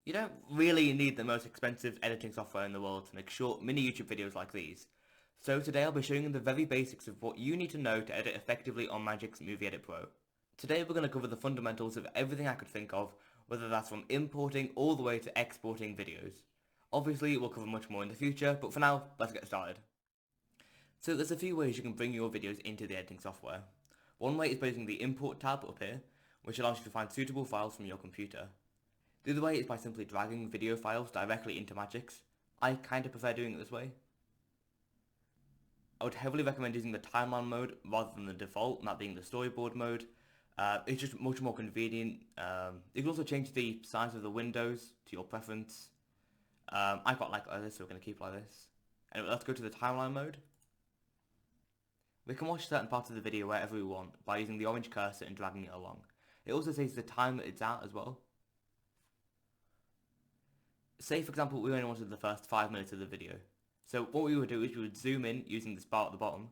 You don't really need the most expensive editing software in the world to make short mini YouTube videos like these. So today I'll be showing you the very basics of what you need to know to edit effectively on MAGIX Movie Edit Pro. Today we're going to cover the fundamentals of everything I could think of, whether that's from importing all the way to exporting videos. Obviously we'll cover much more in the future, but for now, let's get started. So there's a few ways you can bring your videos into the editing software. One way is by using the import tab up here, which allows you to find suitable files from your computer. The other way is by simply dragging video files directly into MAGIX. I kinda prefer doing it this way. I would heavily recommend using the timeline mode rather than the default, that being the storyboard mode. It's just much more convenient. You can also change the size of the windows to your preference. I quite like this, so we're going to keep it like this. Anyway, let's go to the timeline mode. We can watch certain parts of the video wherever we want by using the orange cursor and dragging it along. It also says the time that it's at as well. Say for example we only wanted the first 5 minutes of the video. So what we would do is we would zoom in using this bar at the bottom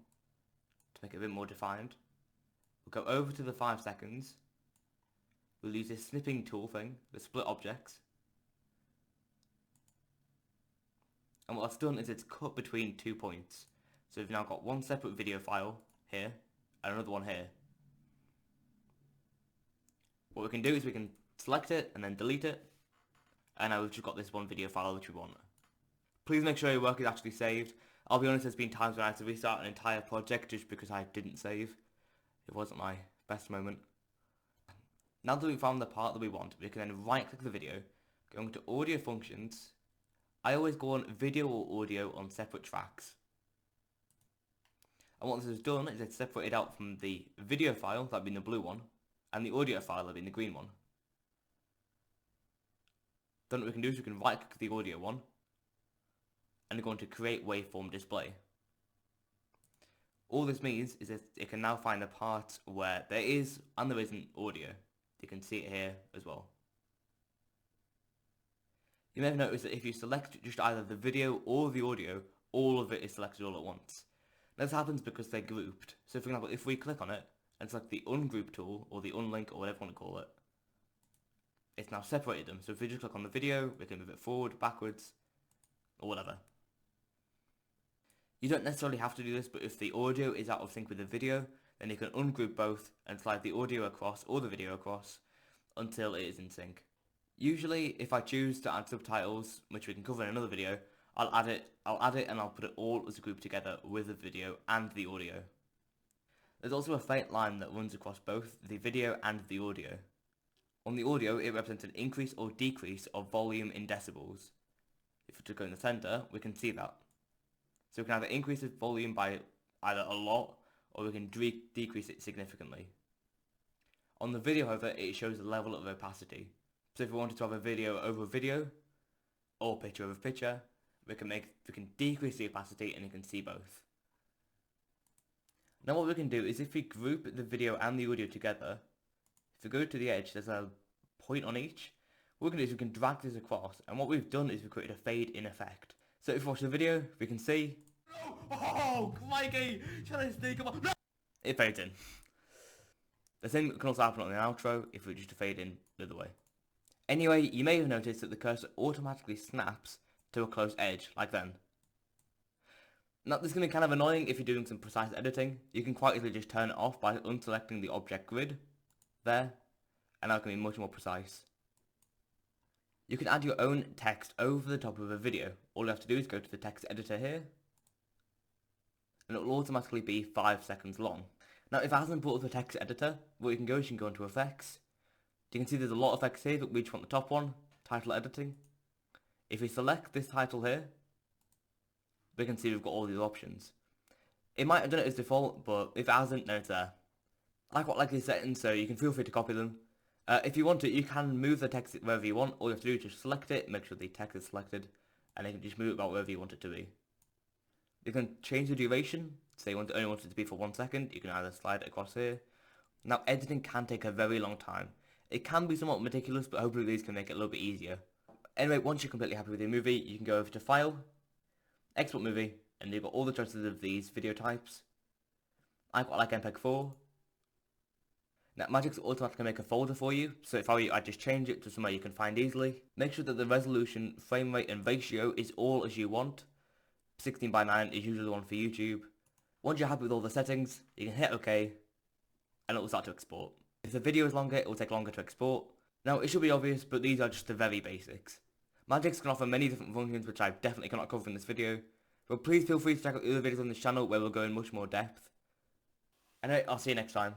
to make it a bit more defined. We'll go over to the 5 seconds. We'll use this snipping tool thing, the split objects. And what that's done is it's cut between 2 points. So we've now got one separate video file here and another one here. What we can do is we can select it and then delete it. And now we've just got this one video file which we want. Please make sure your work is actually saved. I'll be honest, there's been times when I had to restart an entire project just because I didn't save. It wasn't my best moment. Now that we've found the part that we want, we can then right click the video, go into audio functions. I always go on video or audio on separate tracks. And what this has done is it's separated out from the video file, that being the blue one, and the audio file, that being the green one. Then what we can do is we can right click the audio one and go into create waveform display. All this means is that it can now find the part where there is and there isn't audio. You can see it here as well. You may have noticed that if you select just either the video or the audio, all of it is selected all at once. This happens because they're grouped. So for example, if we click on it and select the ungroup tool or the unlink or whatever you want to call it, it's now separated them. So if we just click on the video, we can move it forward, backwards, or whatever. You don't necessarily have to do this, but if the audio is out of sync with the video, then you can ungroup both and slide the audio across or the video across until it is in sync. Usually, if I choose to add subtitles, which we can cover in another video, I'll add it and I'll put it all as a group together with the video and the audio. There's also a faint line that runs across both the video and the audio. On the audio, it represents an increase or decrease of volume in decibels. If we go in the center, we can see that. So we can either increase the volume by either a lot, or we can decrease it significantly. On the video, however, it shows the level of opacity. So if we wanted to have a video over a video, or picture over picture, we can decrease the opacity and you can see both. Now what we can do is if we group the video and the audio together, if we go to the edge, there's a point on each. What we can do is we can drag this across, and what we've done is we've created a fade in effect. So if we watch the video, we can see... Oh, Mikey! Shall I sneak up? No! It fades in. The same can also happen on the outro if we just fade in the other way. Anyway, you may have noticed that the cursor automatically snaps to a close edge, like then. Now this can be kind of annoying if you're doing some precise editing. You can quite easily just turn it off by unselecting the object grid there, and that can be much more precise. You can add your own text over the top of a video. All you have to do is go to the text editor here, and it will automatically be 5 seconds long. Now if it hasn't brought up the text editor, what you can go is you can go into effects. You can see there's a lot of effects here, but we just want the top one, title editing. If we select this title here, we can see we've got all these options. It might have done it as default, but if it hasn't, then it's there. I quite like these settings, so you can feel free to copy them. If you want to, you can move the text wherever you want. All you have to do is just select it, make sure the text is selected, and you can just move it about wherever you want it to be. You can change the duration. Say you only want it to be for 1 second, you can either slide it across here. Now editing can take a very long time. It can be somewhat meticulous, but hopefully these can make it a little bit easier. Anyway, once you're completely happy with your movie, you can go over to File, Export Movie, and you've got all the choices of these video types. I quite like MPEG 4. Now, Magix will automatically make a folder for you, so if I were you, I'd just change it to somewhere you can find easily. Make sure that the resolution, frame rate and ratio is all as you want. 16:9 is usually the one for YouTube. Once you're happy with all the settings, you can hit OK, and it will start to export. If the video is longer, it will take longer to export. Now, it should be obvious, but these are just the very basics. Magix can offer many different functions which I definitely cannot cover in this video, but please feel free to check out the other videos on this channel where we'll go in much more depth. Anyway, I'll see you next time.